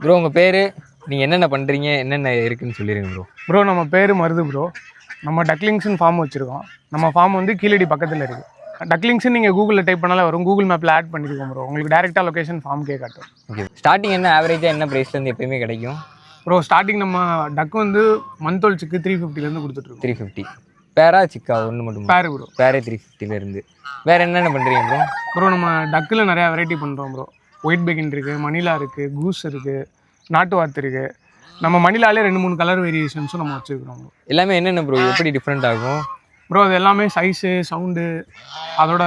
Bro உங்கள் பேர், நீங்கள் என்னென்ன பண்ணுறீங்க, என்னென்ன இருக்குன்னு சொல்லிடுங்க ப்ரோ. ப்ரோ நம்ம பேர் மருது ப்ரோ. நம்ம டக்லிங்ஸ்னு ஃபார்ம் வச்சுருக்கோம். நம்ம ஃபார்ம் வந்து கீழடி பக்கத்தில் இருக்குது. டக்லிங்ஸ்னு நீங்கள் கூகுளில் டைப் பண்ணாலே வரும். கூகுள் மேப்பில் ஆட் பண்ணிருக்கோம் ப்ரோ. உங்களுக்கு டேரெக்டாக லொக்கேஷன் ஃபார்ம்கே காட்டும். ஓகே. ஸ்டார்டிங் என்ன ஆவரேஜாக என்ன ப்ரைஸ்லேருந்து எப்பயுமே கிடைக்கும் ப்ரோ? ஸ்டார்டிங் நம்ம டக்கு வந்து மந்தோல் சிக்கு 350லேருந்து கொடுத்துட்ருக்கோம். 350. பேரா சிக்கா ஒன்று மட்டும்? பேரு ப்ரோ. பேரே 350லேருந்து. வேறு என்னென்ன பண்ணுறீங்க ப்ரோ? ப்ரோ நம்ம டக்கில் நிறையா வெரைட்டி பண்ணுறோம் ப்ரோ. ஒயிட் பெகின் இருக்குது, மணிலா இருக்குது, கூஸ் இருக்குது, நாட்டு வாத்து இருக்குது. நம்ம மணிலாலே 2-3 கலர் வேரியேஷன்ஸும் நம்ம வச்சுருக்கிறோம் ப்ரோ. எல்லாமே என்னென்ன ப்ரோ, எப்படி டிஃப்ரெண்ட் ஆகும் ப்ரோ? அது எல்லாமே சைஸு, சவுண்டு, அதோட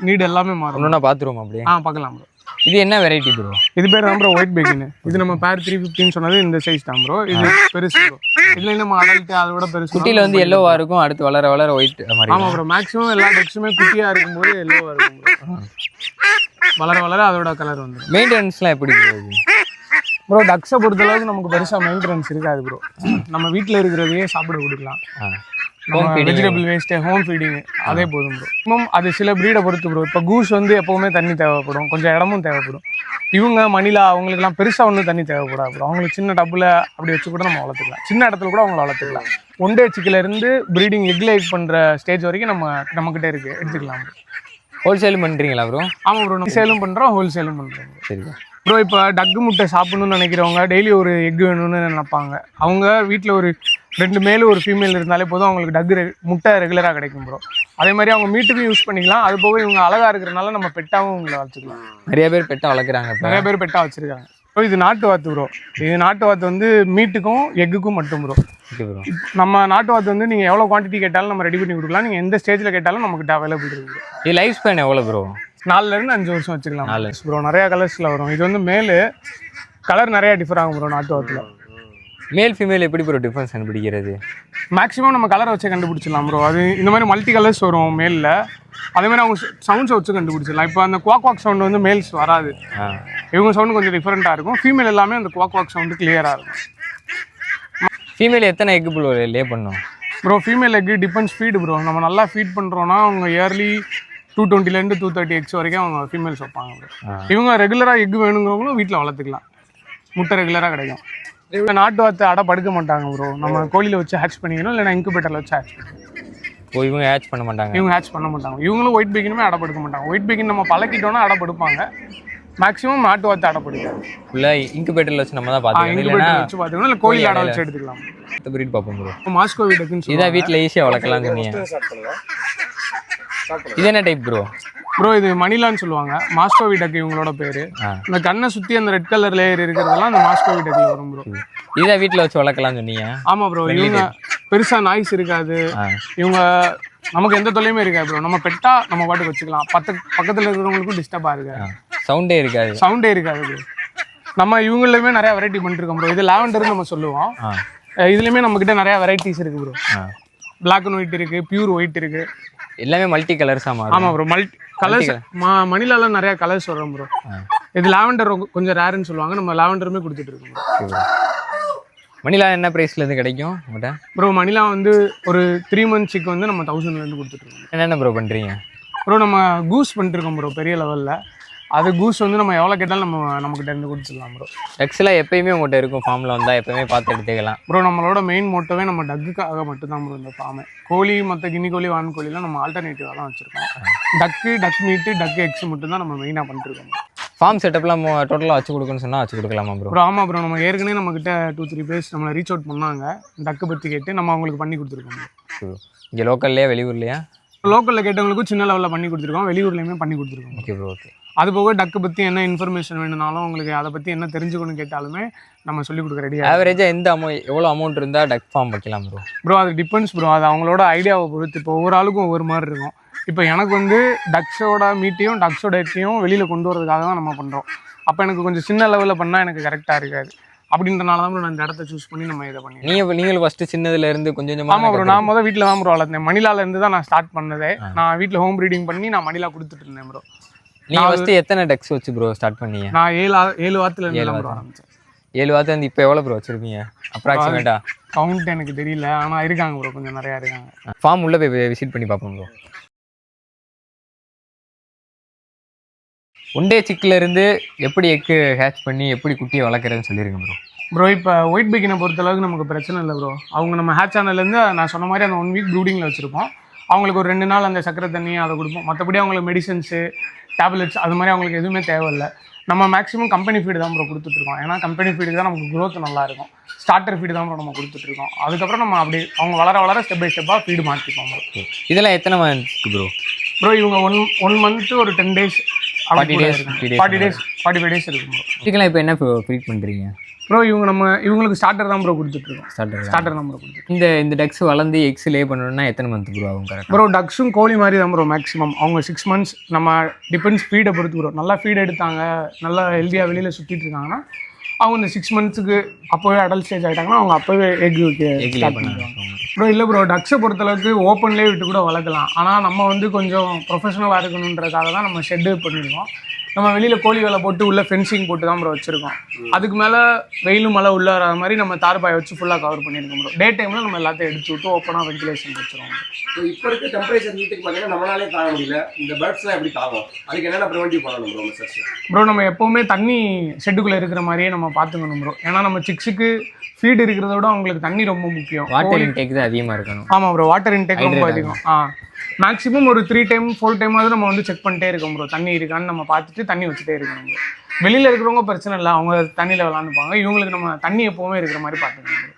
நீடு எல்லாமே மாறும். ஒன்றா பார்த்துருவோம் அப்படியே? பார்க்கலாம் ப்ரோ. இது என்ன வெரைட்டி ப்ரோ? இது பேர் தான் ப்ரோ ஒயிட் பெகின். இது நம்ம பேர் 350ன்னு சொன்னது இந்த சைஸ் தான் ப்ரோ. இது பெருசு ப்ரோ. இதில் நம்ம அடல்ட்டு அதோட பெருசு. குட்டியில் வந்து எல்லோவாக இருக்கும், அடுத்து வளர வளர ஒயிட் மாதிரி. ஆமாம் ப்ரோ. மேக்ஸிமம் எல்லா டெக்ஸுமே குட்டியாக இருக்கும்போது எல்லோவாக இருக்கும் ப்ரோ. வளர வளர அதோட கலர் வந்துடும். மெயின்டெனன்ஸ்லாம் எப்படி ப்ரோ? டக்ஸை பொறுத்தளவுக்கு நமக்கு பெருசாக மெயின்டெனன்ஸ் இருக்காது ப்ரோ. நம்ம வீட்டில் இருக்கிறதையே சாப்பிட கொடுக்கலாம். வெஜிடபிள் வேஸ்ட்டு, ஹோம் ஃபீடிங்கு அதே போதும் ப்ரோ. இன்னும் அது சில ப்ரீடை பொறுத்து ப்ரோ. இப்போ கூஸ் வந்து எப்போவுமே தண்ணி தேவைப்படும், கொஞ்சம் இடமும் தேவைப்படும். இவங்க மணிலா அவங்களுக்குலாம் பெருசாக ஒன்றும் தண்ணி தேவைப்படாது ப்ரோ. அவங்களுக்கு சின்ன டப்பில் அப்படி வச்சு கூட நம்ம வளர்த்துக்கலாம். சின்ன இடத்துல கூட அவங்கள வளர்த்துக்கலாம். 1 டே சிக்கிலேருந்து ப்ரீடிங் எக்லைட் பண்ணுற ஸ்டேஜ் வரைக்கும் நம்மக்கிட்ட இருக்குது, எடுத்துக்கலாம் ப்ரோ. ஹோல்சேலும் பண்ணுறீங்களா ப்ரோ? ஆமாம் ப்ரோ. நம்ம சேலும் பண்ணுறோம், ஹோல்சேலும் பண்ணுறோம். சரி ப்ரோ. இப்போ டக்கு முட்டை சாப்பிடணும்னு நினைக்கிறவங்க டெய்லி ஒரு எக் வேணும்னு நினைப்பாங்க. அவங்க வீட்டில் ஒரு 2 மேல் ஒரு ஃபீமேல் இருந்தாலே போதும், அவங்களுக்கு முட்டை ரெகுலராக கிடைக்கும் ப்ரோ. அதே மாதிரி அவங்க மீட்டுக்கும் யூஸ் பண்ணிக்கலாம். அது போக இவங்க அழகாக இருக்கிறனால நம்ம பெட்டாகவும் உங்களை வச்சுக்கலாம். நிறைய பேர் பெட்டாக வளர்க்குறாங்க. நிறைய பேர் பெட்டாக வச்சுருக்காங்க ப்ரோ. இது நாட்டு வாத்து ப்ரோ. இது நாட்டு வாத்து வந்து மீட்டுக்கும் எக்குக்கும் மட்டும் ப்ரோ. நம்ம நாட்டு வாத்து வந்து நீங்கள் எவ்வளோ குவான்டிட்டி கேட்டாலும் நம்ம ரெடி பண்ணி கொடுக்கலாம். நீங்கள் எந்த ஸ்டேஜில் கேட்டாலும் நமக்கு அவைலபிள் இருக்குது. இது லைஃப் ஸ்பேன் எவ்வளோ ப்ரோ? 4லேருந்து 5 வருஷம் வச்சுக்கலாம் ப்ரோ. நிறையா கலர்ஸில் வரும். இது வந்து மேலு கலர் நிறையா டிஃபர் ஆகும் ப்ரோ. நாட்டு வாத்தில் மேல் ஃபீமேல் எப்படி ப்ரோ டிஃப்ரென்ஸ் கண்டுபிடிக்கிறது? மேக்ஸிமம் நம்ம கலரை வச்சு கண்டுபிடிச்சிடலாம் ப்ரோ. அது இந்த மாதிரி மல்டி கலர்ஸ் வரும் மேலில். அதேமாதிரி அவங்க சவுண்ட்ஸை வச்சு கண்டுபிடிச்சிடலாம். இப்போ அந்த குவாக் சவுண்ட் வந்து மேல்ஸ் வராது. இவங்க சவுண்டு கொஞ்சம் டிஃப்ரெண்ட்டாக இருக்கும். ஃபீமேல் எல்லாமே அந்த குவாக் சவுண்டு கிளியராக இருக்கும். ஃபீமேல் எத்தனை எக் ப்ரோ லே பண்ணும் bro? Female egg depends feed bro. நம்ம நல்லா ஃபீட் பண்ணுறோன்னா அவங்க இயர்லி 220லேருந்து 230 எக்ஸ் வரைக்கும் அவங்க ஃபீமேல்ஸ் வைப்பாங்க ப்ரோ. இவங்க ரெகுலராக எக் வேணுங்கிறவங்களும் வீட்டில் வளர்த்துக்கலாம். முட்டை ரெகுலராக கிடைக்கும். இவங்க நாட்டு வாத்து அடை படுக்க மாட்டாங்க ப்ரோ. நம்ம கோழியில் வச்சு ஹேட்ச் பண்ணிக்கணும், இல்லைனா இன்குபேட்டரில் வச்சு ஹேட்ச் பண்ணிக்கணும். இவங்க ஹேட்ச் பண்ண மாட்டாங்க? இவங்க ஹேட்ச் பண்ண மாட்டாங்க. இவங்களும் ஒயிட் பெகினுமே அடை படுக்க மாட்டாங்க. ஒயிட் பெகின் நம்ம பழக்கிட்டோன்னா அடை படுப்பாங்க. மேக்ஸிமம் நாட்டு வாத்து அடை படுக்காது. ஃபுல்லாக இன்குபேட்டரில் வச்சு நம்ம தான் பார்த்துக்கலாம். இன்குபேட்டர் வச்சு பார்த்துக்கணும், இல்லை கோழியில் அடை வச்சு எடுத்துக்கலாம். பிரீட் பார்ப்போம் ப்ரோ. மாஸ்கோ வீட்டுக்குன்னு இதான் வீட்டில் ஈஸியாக வளர்க்கலாம்னு சொன்னீங்க. இது என்ன டைப் ப்ரோ? ப்ரோ இது மணிலான்னு சொல்லுவாங்க. மாஸ்கோ வீட்டக்கு இவங்களோட பேர். இந்த கண்ணை சுற்றி அந்த ரெட் கலர் லேயர் இருக்கிறதெல்லாம் அந்த மாஸ்கோ வீட்டக்கில் வரும் ப்ரோ. இதை வீட்டில் வச்சு வளர்க்கலாம்னு சொன்னீங்க? ஆமாம் ப்ரோ. இவங்க பெருசாக நாய்ஸ் இருக்காது. இவங்க நமக்கு எந்த தொல்லையுமே இருக்காது ப்ரோ. நம்ம பெட்டா நம்ம பாட்டுக்கு வச்சுக்கலாம். பக்கத்தில் இருக்கிறவங்களுக்கும் டிஸ்டர்பாக இருக்காது. சவுண்டே இருக்காது. சவுண்டே இருக்காது ப்ரோ. நம்ம இவங்களுமே நிறையா வெரைட்டி பண்ணிருக்கோம் ப்ரோ. இது லாவெண்டர்னு நம்ம சொல்லுவோம். இதுலேயுமே நம்மக்கிட்ட நிறையா வெரைட்டிஸ் இருக்குது ப்ரோ. பிளாக் அண்ட் ஒயிட் இருக்குது, பியூர் ஒயிட் இருக்குது. எல்லாமே மல்டி கலர்ஸாக மாறும். ஆமாம் ப்ரோ. மல்டி கலர்ஸ் மணிலால நிறையா கலர்ஸ் வரும் ப்ரோ. இது லாவெண்டர் கொஞ்சம் ரேருன்னு சொல்லுவாங்க. நம்ம லாவெண்டருமே கொடுத்துட்ருக்கோம். மணிலா என்ன ப்ரைஸ்லேருந்து கிடைக்கும் ப்ரோ? மணிலா வந்து ஒரு 3 months சிக்கு வந்து நம்ம 1000லேருந்து கொடுத்துட்ருக்கோம். என்னென்ன ப்ரோ பண்ணுறீங்க ப்ரோ? நம்ம கூஸ் பண்ணிட்டுருக்கோம் ப்ரோ பெரிய லெவலில். அது கூஸ் வந்து நம்ம எவ்வளோ கேட்டாலும் நம்மக்கிட்ட இருந்து கொடுத்துடலாம் ப்ரோ. டக்ஸ்லாம் எப்பயுமே உங்கள்கிட்ட இருக்கும் ஃபார்மில் வந்தால் எப்போயுமே பார்த்து எடுத்துக்கலாம் ப்ரோ. நம்மளோட மெயின் மோட்டோவே நம்ம டக்குக்காக மட்டும்தான் ப்ரோ இந்த ஃபார்மே. கோழி மற்ற கினி கோழி வான் கோழிலாம் நம்ம ஆல்டர்னேட்டிவாக தான் வச்சுருக்கோம். டக் மீட்டு டக்கு எக்ஸ் மட்டும்தான் நம்ம மெயினாக பண்ணிட்டுருக்கோம். ஃபார்ம் செட்டப்லாம் டோட்டலாக வச்சு கொடுக்குன்னு சொன்னால் வச்சு கொடுக்கலாமா ப்ரோ? ப்ரோ ஆமாம் ப்ரோ. நம்ம ஏற்கனவே நம்மக்கிட்ட 2-3 பேர்ஸ் நம்மளை ரீச் அவுட் பண்ணாங்க. டக்கு பற்றி கேட்டு நம்ம அவங்களுக்கு பண்ணி கொடுத்துருக்கோம் ப்ரோ. இங்கே லோக்கல்லையா வெளியூர்லையா? லோக்கலில் கேட்டவங்களுக்கும் சின்ன லெவலில் பண்ணி கொடுத்துருக்கோம். வெளியூர்லேயுமே பண்ணி கொடுத்துருக்கோம். Okay bro. ஓகே. அது போக டக்கு பற்றி என்ன இன்ஃபர்மேஷன் வேணுனாலும் உங்களுக்கு அதை பற்றி என்ன தெரிஞ்சுக்கணும்னு கேட்டாலுமே நம்ம சொல்லிக் கொடுக்க ரெடியாக. ஆவரேஜாக எவ்வளோ அமௌண்ட் இருந்தால் டக் ஃபார்ம் வைக்கலாம் ப்ரோ? ப்ரோ அது டிபெண்ட்ஸ் ப்ரோ. அது அவங்களோட ஐடியாவை பொறுத்து. இப்போ ஒவ்வொரு ஆளுக்கும் ஒவ்வொரு மாதிரி இருக்கும். இப்போ எனக்கு வந்து டக்ஸோட மீட்டையும் டக்ஸோட எக்கையும் வெளியில் கொண்டு வரதுக்காக தான் நம்ம பண்ணுறோம். அப்போ எனக்கு கொஞ்சம் சின்ன லெவலில் பண்ணால் எனக்கு கரெக்டாக இருக்காது. அப்படின்றனால தான் ப்ரோ நான் இந்த இடத்த சூஸ் பண்ணி நம்ம இதை பண்ணி. நீங்களும் ஃபஸ்ட்டு சின்னதுலேருந்து கொஞ்சம்? ஆமாம் ப்ரோ. நான் வீட்டில் தான் ப்ரோ வளர்த்தேன். மணிலாலேருந்து தான் நான் ஸ்டார்ட் பண்ணதே. நான் வீட்டில் ஹோம் ப்ரீடிங் பண்ணி நான் மணிலா கொடுத்துட்டு இருந்தேன் ப்ரோ. நீங்கள் ஃபஸ்ட்டு எத்தனை டக்ஸ் வச்சு ப்ரோ ஸ்டார்ட் பண்ணீங்க? நான் 7 வாரத்தில் ப்ரோ ஆரம்பித்தேன். 7 வாரத்தில் வந்து இப்போ எவ்வளோ ப்ரோ வச்சுருக்கீங்க அப்ராக்சிமேட்டாக? கவுண்ட் எனக்கு தெரியல, ஆனால் இருக்காங்க ப்ரோ, கொஞ்சம் நிறையா இருக்காங்க. ஃபார்ம் உள்ளே போய் விசிட் பண்ணி பார்ப்போம் ப்ரோ. ஒன் டே சிக்கில் இருந்து எப்படி எக்கு ஹேட்ச் பண்ணி எப்படி குட்டியை வளர்க்குறதுன்னு சொல்லியிருங்க ப்ரோ. ப்ரோ இப்போ ஒயிட் பீக்கினை பொறுத்தளவுக்கு நமக்கு பிரச்சனை இல்லை ப்ரோ. அவங்க நம்ம ஹேட்ச் ஆனதுலேருந்து நான் சொன்ன மாதிரி அந்த 1 வீக் ப்ரூடிங்கில் வச்சுருப்போம். அவங்களுக்கு ஒரு 2 நாள் அந்த சக்கரை தண்ணி அதை கொடுப்போம். மற்றபடி அவங்களுக்கு மெடிசன்ஸு டேப்லெட்ஸ் அது மாதிரி அவங்களுக்கு எதுவுமே தேவையில்லை. நம்ம மேக்ஸிமம் கம்பெனி ஃபீடு தான் ப்ரோ கொடுத்துட்ருக்கோம். ஏன்னா கம்பெனி ஃபீடுக்கு தான் நமக்கு க்ரோத் நல்லாயிருக்கும். ஸ்டார்டர் ஃபீடு தான் ப்ரோ நம்ம கொடுத்துட்ருக்கோம். அதுக்கப்புறம் நம்ம அப்படி அவங்க வளர ஸ்டெப் பை ஸ்டெப்பாக ஃபீடு மாற்றிப்போம் ப்ரோ. இதெல்லாம் எத்தனை மந்த்ஸ்க்கு ப்ரோ? ப்ரோ இவங்க ஒன் மந்த்து ஒரு 10 days 40 days 45 days இருக்கும் ப்ரோ. இதுக்கெல்லாம் இப்போ என்ன ப்ரீட் பண்ணுறீங்க ப்ரோ? இவங்களுக்கு ஸ்டார்டர் தான் ப்ரோ கொடுத்துட்ருக்கோம். ஸ்டார்டர் தான் ப்ரோ கொடுத்துருக்கோம். இந்த டக்ஸ் வளர்ந்து எக்ஸ் லே பண்ணணும்னா எத்தனை மந்த் ப்ரோ ஆகும்? கரெக்ட் ப்ரோ டக்ஸும் கோழி மாதிரி தான் ப்ரோ மேக்ஸிமம். அவங்க 6 months நம்ம டிபெண்ட்ஸ் ஃபீடை பொறுத்து ப்ரோ. நல்லா ஃபீட் எடுத்தாங்க, நல்லா ஹெல்த்தியாக வெளியில் சுற்றிட்டு இருக்காங்கன்னா அவங்க இந்த 6 monthsக்கு அப்போவே அடல்ட் ஸ்டேஜ் ஆகிட்டாங்கன்னா அவங்க அப்போவே எக் பண்ணுவாங்க ப்ரோ. இல்லை ப்ரோ டக்ஸை பொறுத்தளவுக்கு ஓப்பன்லேயே விட்டு கூட வளர்க்கலாம். ஆனால் நம்ம வந்து கொஞ்சம் ப்ரொஃபஷனலாக இருக்கணுன்றதுக்காக தான் நம்ம ஷெட்டு பண்ணியிருக்கோம். நம்ம வெளியில் கோழி வேலை போட்டு உள்ளே ஃபென்சிங் போட்டு தான் ப்ரோ வச்சுருக்கோம். அதுக்கு மேலே வெயிலும் மழை உள்ளே வராத மாதிரி நம்ம தார்பாயை வச்சு ஃபுல்லாக கவர் பண்ணியிருக்கோம் ப்ரோ. டே டைமில் நம்ம எல்லாத்தையும் எடுத்து விட்டு ஓப்பனாக வென்டிலேஷன் வச்சுருவோம். ஸோ இப்போ இருக்க டெம்பரேச்சர் ஹீட்டுக்கு பார்த்தீங்கன்னா நம்மளாலே தாங்க முடியல. இந்த பேர்ட்ஸ்லாம் எப்படி தாங்கும்? அதுக்கு என்னென்ன ப்ரிவென்டிவ் பண்ணணும் ப்ரோ மெசேஜ்? ப்ரோ நம்ம எப்போவுமே தண்ணி ஷெட்டுக்குள்ளே இருக்கிற மாதிரியே நம்ம பார்த்துக்கணும் ப்ரோ. ஏன்னா நம்ம சிக்ஸுக்கு ஃபீட் இருக்கிறத விட அவங்களுக்கு தண்ணி ரொம்ப முக்கியம். வாட்டர் இன்டேக் தான் அதிகமாக இருக்கணும். ஆமாம் ப்ரோ வாட்டர் இன்டேக் ரொம்ப அதிகம். மேக்ஸிமம் ஒரு 3 time 4 timeாவது நம்ம வந்து செக் பண்ணிட்டே இருக்கோம் ப்ரோ. தண்ணி இருக்கான்னு நம்ம பார்த்துட்டு தண்ணி வச்சுட்டே இருக்கணும் ப்ரோ. வெளியில் இருக்கிறவங்க பிரச்சனை இல்லை, அவங்க தண்ணியில் விளாண்டுப்பாங்க. இவங்களுக்கு நம்ம தண்ணி எப்போவுமே இருக்கிற மாதிரி பார்த்துக்கணும் ப்ரோ.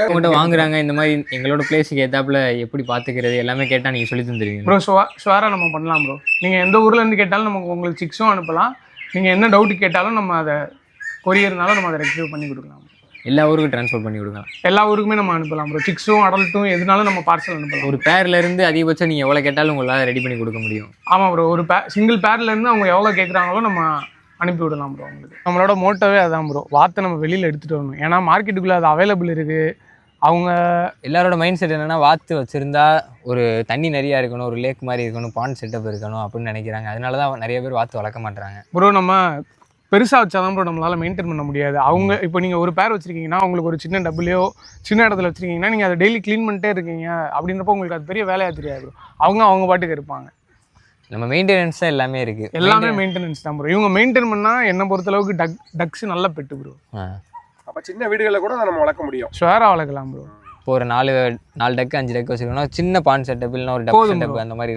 உங்கள்கிட்ட வாங்குறாங்க இந்த மாதிரி எங்களோட பிளேஸுக்கு ஏத்தாப்புல எப்படி பார்த்துக்கிறது எல்லாமே கேட்டால் நீங்கள் சொல்லி தந்துடுவீங்க ப்ரோ? ஷுவராக நம்ம பண்ணலாம் ப்ரோ. நீங்கள் எந்த ஊர்லேருந்து கேட்டாலும் நமக்கு உங்களுக்கு சிக்ஸும் அனுப்பலாம். நீங்கள் என்ன டவுட்டு கேட்டாலும் நம்ம அதை கொரியர்னாலும் நம்ம அதை ரெக்டிவ் பண்ணி கொடுக்கலாம். எல்லா ஊருக்கும் ட்ரான்ஸ்ஃபர் பண்ணி கொடுக்கலாம். எல்லா ஊருக்குமே நம்ம அனுப்பலாம் ப்ரோ. சிக்ஸும் அடல்ட்டும் எதுனாலும் நம்ம பார்சல் அனுப்பலாம். ஒரு பேர்லேருந்து அதிகபட்சம் நீங்கள் எவ்வளோ கேட்டாலும் உங்களால் ரெடி பண்ணி கொடுக்க முடியும். ஆமாம் ப்ரோ. ஒரு சிங்கிள் பேர்லேருந்து அவங்க எவ்வளோ கேட்குறாங்களோ நம்ம அனுப்பி விடலாம் ப்ரோ. அவங்களுக்கு நம்மளோட மோட்டோவே அதான் ப்ரோ. வாத்தை நம்ம வெளியில் எடுத்துகிட்டு வரணும். ஏன்னா மார்க்கெட்டுக்குள்ளே அது அவைலபிள் இருக்குது. அவங்க எல்லாரோட மைண்ட் செட் என்னென்னா வாத்து வச்சுருந்தா ஒரு தண்ணி நிறையா இருக்கணும், ஒரு லேக் மாதிரி இருக்கணும், பாண்ட் செட்டப் இருக்கணும் அப்படின்னு நினைக்கிறாங்க. அதனால தான் நிறைய பேர் வாத்து வளர்க்க மாட்டுறாங்க ப்ரோ. நம்ம பெருசாக வச்சாதான் ப்ரோ நம்மளால் மெயின்டைன் பண்ண முடியாது. அவங்க இப்போ நீங்கள் ஒரு பேர் வச்சுருக்கீங்கன்னா உங்களுக்கு ஒரு சின்ன டபுளையோ சின்ன இடத்துல வச்சுருக்கீங்கன்னா நீங்கள் அதை டெய்லி க்ளீன் பண்ணிட்டே இருக்கீங்க அப்படின்றப்போ உங்களுக்கு அது பெரிய வேலையாக தெரியாது. அவங்க பாட்டுக்கு இருப்பாங்க. நம்ம மெயின்டெனன்ஸ் தான் எல்லாமே இருக்குது. எல்லாமே மெயின்டெனன்ஸ் தான் ப்ரோ. இவங்க மெயின்டைன் பண்ணால் என்ன பொறுத்தளவுக்கு டக்ஸ் நல்ல பெட்டு ப்ரோ. அப்போ சின்ன வீடுகளில் கூட நம்ம வளர்க்க முடியும். ஷுவராக வளர்க்கலாம் ப்ரோ. இப்போ ஒரு 4 டக்கு 5 டக்கு வச்சுக்கணும். சின்ன பாண்ட் செட்டப் இல்லைனா ஒரு டக் செட்டப் அந்த மாதிரி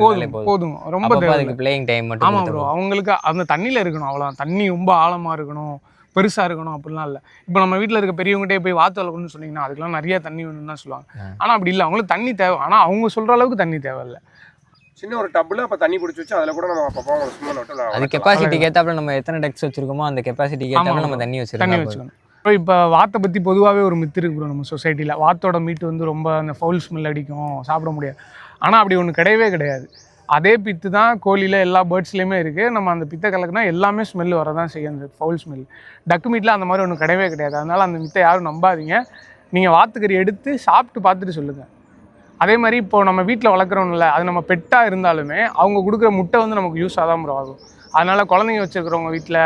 போதும். ரொம்ப அதுக்கு பிளேயிங் டைம் மட்டும். ஆமாம் ப்ரோ. அவங்களுக்கு அந்த தண்ணியில் இருக்கணும், அவ்வளோ தண்ணி ரொம்ப ஆழமாக இருக்கணும், பெருசாக இருக்கணும் அப்படிலாம் இல்லை. இப்போ நம்ம வீட்டில் இருக்க பெரியவங்ககிட்டே போய் வாத்து வளர்க்கணும்னு சொன்னீங்கன்னா அதுக்கெல்லாம் நிறைய தண்ணி வேணும்னு தான் சொல்லுவாங்க. ஆனால் அப்படி இல்லை, அவங்களுக்கு தண்ணி தேவை. ஆனால் அவங்க சொல்கிற அளவுக்கு தண்ணி தேவையில்லை. சின்ன ஒரு டப்பில் அப்போ தண்ணி பிடிச்சி வச்சு அதில் கூட நம்ம அப்பப்போ சும்மா நோட்டு அது கெப்பாசிட்டிக்கு ஏற்றாப்புல நம்ம எத்தனை டக்ஸ் வச்சுருக்கோமோ அந்த கெப்பாசிட்டிக்கு ஏற்றாப்புல நம்ம தண்ணி வச்சுக்கணும். இப்போ வாத்தை பற்றி பொதுவாகவே ஒரு மித்து இருக்கு ப்ரோ நம்ம சொசைட்டியில். வாத்தோட மீட்டு வந்து ரொம்ப அந்த ஃபவுல் ஸ்மெல் அடிக்கும், சாப்பிட முடியாது. ஆனால் அப்படி ஒன்று கிடையாது. அதே பித்து தான் கோழியில் எல்லா பேர்ட்ஸ்லேயுமே இருக்குது. நம்ம அந்த பித்தை கலக்குனா எல்லாமே ஸ்மெல் வரதான் செய்யும், அந்த ஃபவுல் ஸ்மெல். டக்கு மீட்டில் அந்த மாதிரி ஒன்று கிடையாது. அதனால் அந்த மித்தை யாரும் நம்பாதீங்க. நீங்கள் வாத்துக்கறி எடுத்து சாப்பிட்டு பார்த்துட்டு சொல்லுங்கள். அதே மாதிரி இப்போது நம்ம வீட்டில் வளர்க்குறோம்ல, அது நம்ம பெட்டாக இருந்தாலுமே அவங்க கொடுக்குற முட்டை வந்து நமக்கு யூஸ் ஆகாமல் ப்ரோ ஆகும். அதனால் குழந்தைங்க வச்சுருக்கிறவங்க வீட்டில்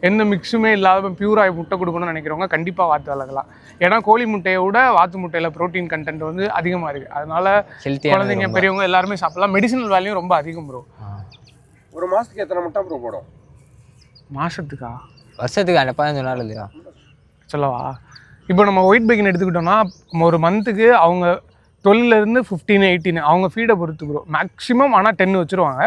எந்த மிக்ஸுமே இல்லாத பியூராக முட்டை கொடுக்கணும்னு நினைக்கிறவங்க கண்டிப்பாக வாத்து வளர்க்கலாம். ஏன்னா கோழி முட்டையை விட வாத்து முட்டையில் ப்ரோட்டீன் கண்டென்ட் வந்து அதிகமாக இருக்குது. அதனால குழந்தைங்க பெரியவங்க எல்லாருமே சாப்பிடலாம். மெடிசனல் வேல்யூ ரொம்ப அதிகம் ப்ரோ. ஒரு மாதத்துக்கு எத்தனை முட்டை ப்ரோ போடும்? மாதத்துக்கா? வருஷத்துக்கு 15 நாள் இல்லையா சொல்லவா? இப்போ நம்ம ஒயிட் பீக்கன் எடுத்துக்கிட்டோம்னா ஒரு மந்த்துக்கு அவங்க 12 to 15, 18 அவங்க ஃபீடை பொறுத்து ப்ரோ. மேக்ஸிமம் ஆனால் 10 வச்சுருவாங்க.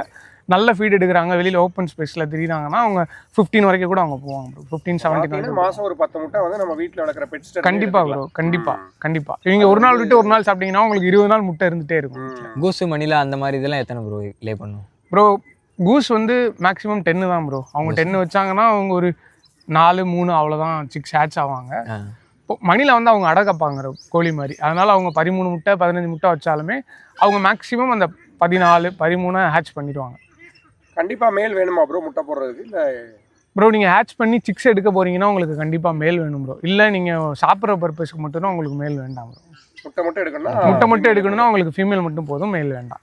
நல்ல ஃபீட் எடுக்கிறாங்க, வெளியில் ஓப்பன் ஸ்பேஸில் தெரியுறாங்கன்னா அவங்க 15 வரைக்கும் கூட அவங்க போவாங்க ப்ரோ. 15, 17 மாதம் ஒரு 10 முட்டை வந்து நம்ம வீட்டில் வளர்க்குற பெட்ஸ். கண்டிப்பாக ப்ரோ. கண்டிப்பாக நீங்கள் ஒரு நாள் விட்டு ஒரு நாள் சாப்பிட்டீங்கன்னா உங்களுக்கு 20 நாள் முட்டை இருந்துகிட்டே இருக்கும். கூசு மணிலா அந்த மாதிரி இதெல்லாம் எத்தனை ப்ரோ லே பண்ணும் ப்ரோ? கூஸ் வந்து மேக்ஸிமம் 10 தான் ப்ரோ. அவங்க 10 வச்சாங்கன்னா அவங்க ஒரு 4, 3 அவ்வளோதான் சிக்ஸ் ஹேட்ச் ஆவாங்க. இப்போ மணியில் வந்து அவங்க அடக்கப்பாங்க கோழி மாதிரி. அதனால் அவங்க 13 முட்டை 15 முட்டை வச்சாலுமே அவங்க மேக்ஸிமம் அந்த 14, 13 ஹேட்ச் பண்ணிடுவாங்க. கண்டிப்பாக மேல் வேணுமா ப்ரோ முட்டை போடுறதுக்கு? இல்லை ப்ரோ நீங்கள் ஹேட்ச் பண்ணி சிக்ஸ் எடுக்க போகிறீங்கன்னா உங்களுக்கு கண்டிப்பாக மேல் வேணும் ப்ரோ. இல்லை நீங்கள் சாப்பிட்ற பர்பஸ்க்கு மட்டும்தான் உங்களுக்கு மேல் வேண்டாம் ப்ரோ. முட்டை எடுக்கணும்னா உங்களுக்கு ஃபீமேல் மட்டும் போதும், மேல் வேண்டாம்.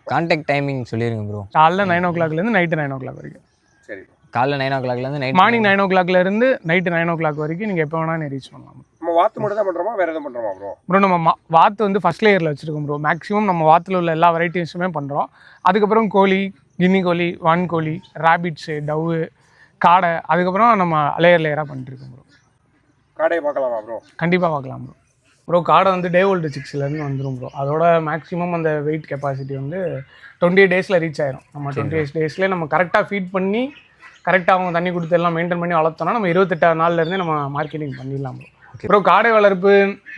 கான்டாக்ட் டைமிங் சொல்லிடுங்க ப்ரோ. காலைல 9 o'clockலேருந்து நைட்டு 9 o'clock வரைக்கும். சரி. காலைல 9 o'clockலேருந்து நைட் மார்னிங் 9 o'clockலேருந்து நைட்டு 9 o'clock வரைக்கும் நீங்கள் எப்போ வேணாலும் ரீச் பண்ணலாம். நம்ம வாத்து மட்டும் தான் பண்ணுறோமா, வேறு எதுவும் பண்ணுறோமா ப்ரோ? ப்ரோ நம்ம வாத்து வந்து ஃபஸ்ட் லேயரில் வச்சுருக்கோம் ப்ரோ. மேக்ஸிமம் நம்ம வாத்தில் உள்ள எல்லா வெரைட்டிஸுமே பண்ணுறோம். அதுக்கப்புறம் கோழி, கின்னி கோழி, வான்கோழி, ரேபிட்ஸு, டவ்வு, காடை, அதுக்கப்புறம் நம்ம லேயராக பண்ணிட்டுருக்கோம் ப்ரோ. காடையை பார்க்கலாமா ப்ரோ? கண்டிப்பாக பார்க்கலாம் ப்ரோ. ப்ரோ காடை வந்து டே ஓல்டு 6லேருந்து வந்துடும் ப்ரோ. அதோட மேக்ஸிமம் அந்த வெயிட் கெப்பாசிட்டி வந்து 28 டேஸில் ரீச் ஆயிரும். நம்ம 28 டேஸ்லேயே நம்ம கரெக்டாக ஃபீட் பண்ணி கரெக்டாக அவங்க தண்ணி கொடுத்து எல்லாம் மெயின்டைன் பண்ணி வளர்த்தோம்னா நம்ம 28 நாள்லேருந்தே நம்ம மார்க்கெட்டிங் பண்ணிடலாம் ப்ரோ. ப்ரோ காடை வளர்ப்பு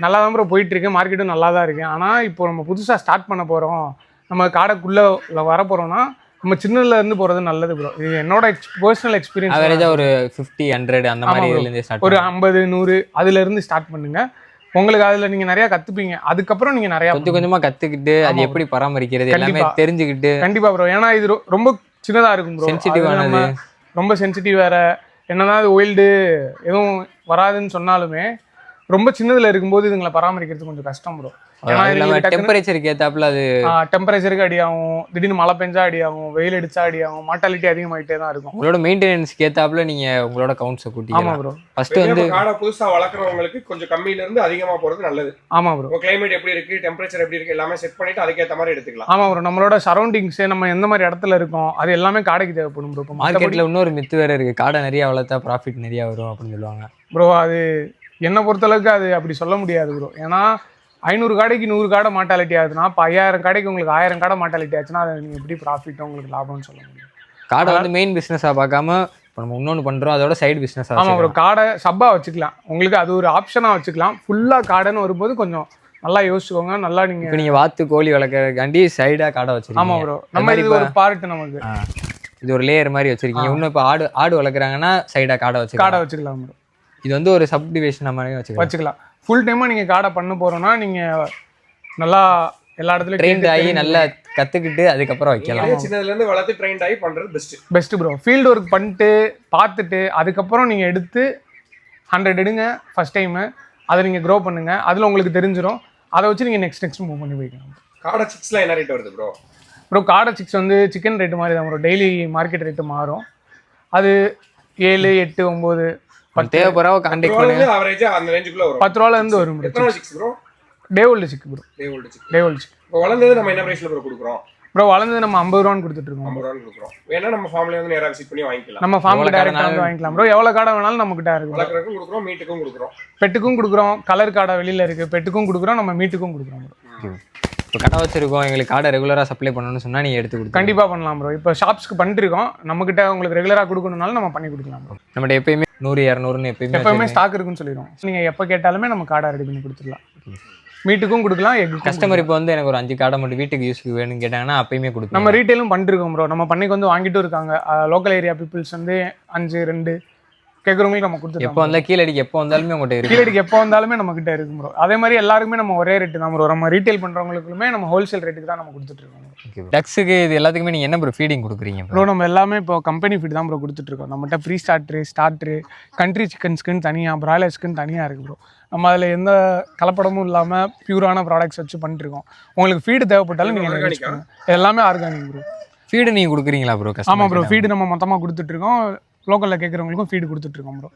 நல்லா தான் ப்ரோ போயிட்டுருக்கு, மார்க்கெட்டும் நல்லா தான் இருக்குது. ஆனால் இப்போ நம்ம புதுசாக ஸ்டார்ட் பண்ண போகிறோம், நம்ம காடைக்குள்ளே வர போகிறோம்னா நம்ம சின்னதுலேருந்து போகிறது நல்லது ப்ரோ. இது என்னோட பர்சனல் எக்ஸ்பீரியன்ஸ். அவரேஜாக ஒரு 50-100 அந்த மாதிரி ஒரு 50-100 அதுலேருந்து ஸ்டார்ட் பண்ணுங்கள். உங்களுக்கு அதில் நீங்கள் நிறையா கற்றுப்பீங்க. அதுக்கப்புறம் நீங்கள் நிறையா கொஞ்சமாக கற்றுக்கிட்டு அது எப்படி பராமரிக்கிறது எல்லாமே தெரிஞ்சுக்கிட்டு. கண்டிப்பாக ப்ரோ. ஏன்னா இது ரொம்ப சின்னதாக இருக்கும் ப்ரோ, சென்சிட்டிவானது, ரொம்ப சென்சிட்டிவ் வேறு. என்னதான் அது ஒயில்டு எதுவும் வராதுன்னு சொன்னாலுமே ரொம்ப சின்னதில் இருக்கும்போது இதுங்களை பராமரிக்கிறது கொஞ்சம் கஷ்டம் ப்ரோ. டெம்பரேச்சருக்கு ஏற்றாப்புல அது டெம்பரேச்சருக்கு அடியாகும், திடீர்னு மழை பெஞ்சா அடியாகும், வெயில் அடிச்சா அடியாகும், மார்ட்டாலிட்டி அதிகமாகிட்டே தான் இருக்கும். உங்களோட மெயின்டெனன்ஸ்க்கு ஏற்றாப்புல நீங்கள் உங்களோட கவுண்ட்ஸை கூட்டி. ஆமாம் ப்ரோ. ஃபர்ஸ்ட் வந்து காடை புதுசாக வளர்க்குறவங்களுக்கு கொஞ்சம் கம்மியிலேருந்து அதிகமாக போகிறது நல்லது. ஆமாம் ப்ரோ. கிளைமேட் எப்படி இருக்குது, டெம்பரேச்சர் எப்படி இருக்குது எல்லாமே செட் பண்ணிவிட்டு அதுக்கேற்ற மாதிரி எடுத்துக்கலாம். ஆமாம் ப்ரோ. நம்மளோட சரௌண்டிங்ஸு நம்ம எந்த மாதிரி இடத்துல இருக்கோம் அது எல்லாமே காடைக்கு தேவைப்படும் ப்ரோ. இப்போ மார்க்கெட்டில் இன்னொரு மித்து வேறு இருக்குது, காடை நிறையா வளர்த்தா ப்ராஃபிட் நிறையா வரும் அப்படின்னு சொல்லுவாங்க ப்ரோ. அது என்னை பொறுத்தளவுக்கு அது அப்படி சொல்ல முடியாது ப்ரோ. ஏன்னா 500 காடைக்கு 100 காடை மார்ட்டாலிட்டி ஆகுதுன்னா இப்போ 5000 காடைக்கு உங்களுக்கு 1000 காடை மார்ட்டாலிட்டி ஆச்சுன்னா அதை நீங்கள் எப்படி ப்ராஃபிட் உங்களுக்கு லாபம்னு சொல்ல முடியும்? காடை வந்து மெயின் பிஸ்னஸாக பார்க்காம இப்போ நம்ம இன்னொன்று பண்ணுறோம், அதோட சைடு பிஸ்னஸாக. ஆமாம் ப்ரோ. காடை சப்பாக வச்சுக்கலாம், உங்களுக்கு அது ஒரு ஆப்ஷனாக வச்சுக்கலாம். ஃபுல்லாக காடைன்னு வரும்போது கொஞ்சம் நல்லா யோசிச்சுக்கோங்க. நல்லா நீங்கள் வாத்து கோழி வளர்க்குறதுக்காண்டி சைடாக காடை வச்சுருக்கீங்க. ஆமாம் ப்ரோ. நம்ம இது ஒரு பார்ட், நமக்கு இது ஒரு லேயர் மாதிரி வச்சுருக்கீங்க. இன்னும் இப்போ ஆடு வளர்க்குறாங்கன்னா சைடாக காடை வச்சுக்கலாம் ப்ரோ. இது வந்து ஒரு சப்டிவிஷன் மாதிரி வச்சுக்கலாம். ஃபுல் டைமாக நீங்கள் காடை பண்ண போகிறோன்னா நீங்கள் நல்லா எல்லா இடத்துலையும் ட்ரெயின்ட் ஆகி நல்லா கற்றுக்கிட்டு அதுக்கப்புறம் வைக்கலாம். சின்னதுலேருந்து வளர்த்து ட்ரெயின்ட் ஆகி பண்ணுறது பெஸ்ட்டு ப்ரோ. ஃபீல்டு ஒர்க் பண்ணிட்டு பார்த்துட்டு அதுக்கப்புறம் நீங்கள் எடுத்து 100 எடுங்க ஃபஸ்ட் டைமு. அதை நீங்கள் க்ரோ பண்ணுங்கள், அதில் உங்களுக்கு தெரிஞ்சிடும். அதை வச்சு நீங்கள் நெக்ஸ்ட் மூவ் பண்ணி போய்க்கலாம். காடை சிக்ஸ்லாம் என்ன ரேட் வருது ப்ரோ? ப்ரோ காடை சிக்ஸ் வந்து சிக்கன் ரேட்டு மாதிரி தான் ப்ரோ. டெய்லி மார்க்கெட் ரேட்டு மாறும். அது 7, 8, 9 தேவைப்படுறவ கான்டாக்ட் பண்ணுங்க. அவரேஜா அந்த ரேஞ்சுக்குள்ள வரும். 10 ரூபாயில இருந்து வரும். எத்தனை 6 ப்ரோ? டே ஓல்ட் 6 ப்ரோ. டே ஓல்ட் 6. இப்போ வளர்ந்தது நம்ம என்ன பிரைஸ்ல ப்ரோ கொடுக்குறோம்? ப்ரோ வளர்ந்தது நம்ம 50 ரூபான்னு கொடுத்துட்டு இருக்கோம். 50 ரூபான்னு கொடுக்குறோம். வேணா நம்ம ஃபார்ம்ல வந்து நேரா விசிட் பண்ணி வாங்கிக்கலாம். நம்ம ஃபார்ம்ல டைரக்டா வந்து வாங்கிக்கலாம் ப்ரோ. எவ்வளவு காடை வேணாலும் நம்ம கிட்ட இருக்கு. வளர்க்கறதுக்கும் கொடுக்குறோம், மீட்டுக்கும் கொடுக்குறோம், பெட்டுக்கும் கொடுக்குறோம். கலர் காடை வெளியில இருக்கு, பெட்டுக்கும் கொடுக்குறோம், நம்ம மீட்டுக்கும் கொடுக்குறோம் ப்ரோ. இப்போ கடை வச்சிருக்கோம், எங்களுக்கு காடை ரெகுலராக சப்ளை பண்ணணும்னு சொன்னால் நீங்கள் எடுத்து கொடுத்து கண்டிப்பாக பண்ணலாம் ப்ரோ. இப்போ ஷாப்ஸ்க்கு பண்ணிருக்கோம், நம்மகிட்ட உங்களுக்கு ரெகுலராக கொடுக்கணும்னாலும் நம்ம பண்ணி கொடுக்கலாம் ப்ரோ. நம்மகிட்ட எப்பயுமே 100-200 எப்பயுமே ஸ்டாக் இருக்குன்னு சொல்லிடுவோம். நீங்கள் எப்போ கேட்டாலுமே நம்ம காடை ரெடி பண்ணி கொடுத்துடலாம். மீட்டுக்கும் கொடுக்கலாம், எக்கு. கஸ்டமர் இப்போ வந்து எனக்கு ஒரு 5 காடை மட்டும் வீட்டுக்கு யூஸ்க்கு வேணும்னு கேட்டாங்கன்னா அப்பயுமே கொடுக்கும். நம்ம ரீட்டைலும் பண்ணிருக்கோம் ப்ரோ. நம்ம பண்ணிக்கு வந்து வாங்கிட்டும் இருக்காங்க. லோக்கல் ஏரியா பீப்புள்ஸ் வந்து 5-2 கேட்குறவங்களுக்கு நம்ம கொடுத்துருக்கோம். எப்போ வந்தால் கீழடிக்கு எப்போ வந்தாலுமே உங்கள்கிட்ட இருக்கு. கீழடிக்கு எப்போ வந்தாலுமே நம்ம கிட்ட இருக்கும் ப்ரோ. அதே மாதிரி எல்லாருக்குமே நம்ம ஒரே ரேட்டு தான் ப்ரோ. நம்ம ரீட்டைல் பண்ணுறவங்களுக்குமே நம்ம ஹோல்சேல் ரேட்டுக்கு தான் நம்ம கொடுத்துட்ருக்கோம். டக்ஸுக்கு இது எல்லாத்துக்குமே நீங்கள் என்ன ப்ரோ ஃபீடிங் கொடுக்குறீங்க ப்ரோ? நம்ம எல்லாமே இப்போ கம்பெனி ஃபீட் தான் ப்ரோ கொடுத்துட்ருக்கோம். நம்மகிட்ட ப்ரீ ஸ்டார்ட்ரு, கண்ட்ரி சிக்கன்ஸ்க்குன்னு தனியாக, பிராய்லர்ஸ்க்குன்னு தனியாக இருக்குது ப்ரோ. நம்ம அதில் எந்த கலப்படமும் இல்லாமல் பியூரான ப்ராடக்ட்ஸ் வச்சு பண்ணிட்டுருக்கோம். உங்களுக்கு ஃபீடு தேவைப்பட்டாலும் நீங்கள் எல்லாமே ஆர்கானிக் ப்ரோ. ஃபீடு நீங்கள் கொடுக்குறீங்களா ப்ரோ? ஆமாம் ப்ரோ. ஃபீடு நம்ம மொத்தமாக கொடுத்துட்ருக்கோம். லோக்கலில் கேட்குறவங்களுக்கும் ஃபீடு கொடுத்துட்ருக்கோம் ப்ரோ.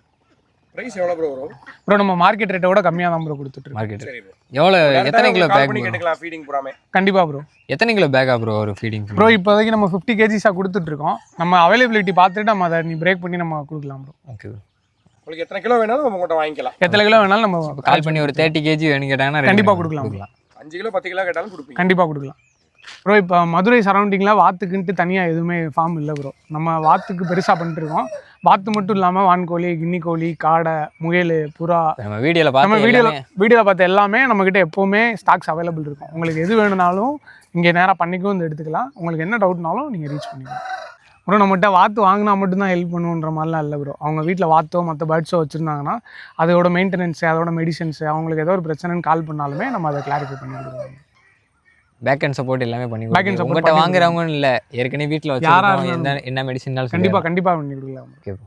பிரைஸ் எவ்வளோ ப்ரோ வரும்? ப்ரோ நம்ம மார்க்கெட் ரேட்டை விட கம்மியாக தான் ப்ரோ கொடுத்துட்ருக்கோம். மார்க்கெட் எவ்வளோ, எத்தனை கிலோ பேக் பண்ணி கேட்டுக்கலாம் ஃபீடிங் பூராமே? கண்டிப்பாக ப்ரோ. எத்தனை கிலோ பேக்கா ப்ரோ ஒரு ஃபீடிங்? ப்ரோ இப்போதைக்கு நம்ம 50 kgsஸாக கொடுத்துட்ருக்கோம். நம்ம அவைலபிலிட்டி பார்த்துட்டு நம்ம அதை பிரேக் பண்ணி நம்ம கொடுக்கலாம் ப்ரோ. Okay bro. உங்களுக்கு எத்தனை கிலோ வேணாலும் நம்ம உங்கள்கிட்ட வாங்கிக்கலாம். எத்தனை கிலோ வேணாலும் நம்ம கால் பண்ணி ஒரு 30 kg வேணும்னு கேட்டாங்கன்னா கண்டிப்பாக கொடுக்கலாம். 5 கிலோ 10 கிலோ கேட்டாலும் கொடுப்பீங்க? கண்டிப்பாக கொடுக்கலாம் ப்ரோ. இப்போ மதுரை சரௌண்டிங்கில் வாத்துக்குன்ட்டு தனியாக எதுவுமே ஃபார்ம் இல்லை ப்ரோ. நம்ம வாத்துக்கு பெருசாக பண்ணிட்டுருக்கோம். வாத்து மட்டும் இல்லாமல் வான்கோழி, கின்னி கோழி, காடை, முயல், புறா, நம்ம வீடியோவில் பார்த்த எல்லாமே நம்மக்கிட்ட எப்போவுமே ஸ்டாக்ஸ் அவைலபிள் இருக்கும். உங்களுக்கு எது வேணுனாலும் இங்கே நேராக பண்ணிக்கும் வந்து எடுத்துக்கலாம். உங்களுக்கு என்ன டவுட்னாலும் நீங்கள் ரீச் பண்ணிக்கலாம் ப்ரோ. நம்மகிட்ட வாத்து வாங்கினா மட்டும்தான் ஹெல்ப் பண்ணுன்ற மாதிரிலாம் இல்லை ப்ரோ. அவங்க வீட்டில் வாத்தோ மற்ற பேர்ட்ஸோ வச்சுருந்தாங்கன்னா அதோட மெயின்டெனன்ஸு, அதோட மெடிசன்ஸு, அவங்களுக்கு ஏதோ ஒரு பிரச்சனைன்னு கால் பண்ணாலுமே நம்ம அதை கிளாரிஃபை பண்ணி கொடுக்குறோம். பேக் அண்ட் சப்போர்ட் எல்லாமே பண்ணி கொடுக்குறோம். உங்கள்கிட்ட வாங்குறவங்கன்னு இல்லை, ஏற்கனவே வீட்டில் வச்சு என்ன மெடிசன்னாலும் கண்டிப்பாக பண்ணி கொடுக்கலாம். Okay bro.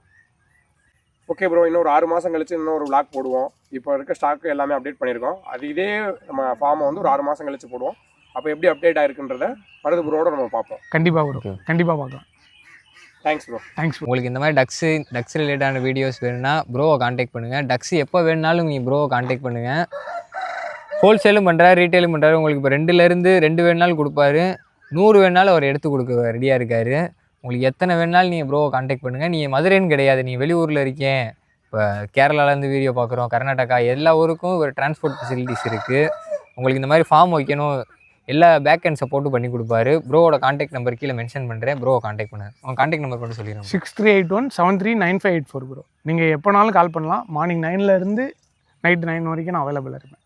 Okay bro. இன்னொரு 6 மாதம் கழிச்சு இன்னொரு vlog போடுவோம். இப்போ இருக்க ஸ்டாக் எல்லாமே அப்டேட் பண்ணியிருக்கோம். அது இதே நம்ம ஃபார்மை வந்து ஒரு 6 மாதம் கழிச்சு போடுவோம். அப்போ எப்படி அப்டேட் ஆயிருக்குன்றத மருது ப்ரோட நம்ம பார்ப்போம். கண்டிப்பாக ப்ரோ, கண்டிப்பாக பார்க்கலாம். Thanks bro. உங்களுக்கு இந்த மாதிரி டக்ஸ் ரிலேட்டான வீடியோஸ் வேணும்னா ப்ரோவை கான்டாக்ட் பண்ணுங்கள். டக்ஸ் எப்போ வேணுனாலும் நீங்கள் ப்ரோவை கான்டாக்ட் பண்ணுங்கள். ஹோல்சேலும் பண்ணுறாரு, ரீட்டைலும் பண்ணுறாரு. உங்களுக்கு இப்போ 2 வேணுனாலும் கொடுப்பாரு. 100 வேணாலும் அவர் எடுத்து கொடுக்க ரெடியாக இருக்காரு. உங்களுக்கு எத்தனை வேணாலும் நீங்கள் ப்ரோவை காண்டாக்ட் பண்ணுங்கள். நீங்கள் மதுரைன்னு கிடையாது, நீங்கள் வெளியூரில் இருக்கேன், இப்போ கேரளாலேருந்து வீடியோ பார்க்குறோம், கர்நாடகா எல்லா ஊருக்கும் ஒரு டிரான்ஸ்போர்ட் ஃபெசிலிட்டிஸ் இருக்குது. உங்களுக்கு இந்த மாதிரி ஃபார்ம் வைக்கணும், எல்லா பேக் அண்ட் சப்போர்ட்டும் பண்ணி கொடுப்பாரு. ப்ரோவோட காண்டாக்ட் நம்பர் கீழே மென்ஷன் பண்ணுறேன், ப்ரோவை காண்டாக்ட் பண்ணுங்கள். உங்கள் காண்டாக்ட் நம்பர் மட்டும் சொல்லிடுங்க. 6381739584 ப்ரோ. நீங்கள் எப்போனாலும் கால் பண்ணலாம். மார்னிங் 9 இருந்து நைட் 9 வரைக்கும் நான் அவைலபிளாக இருப்பேன்.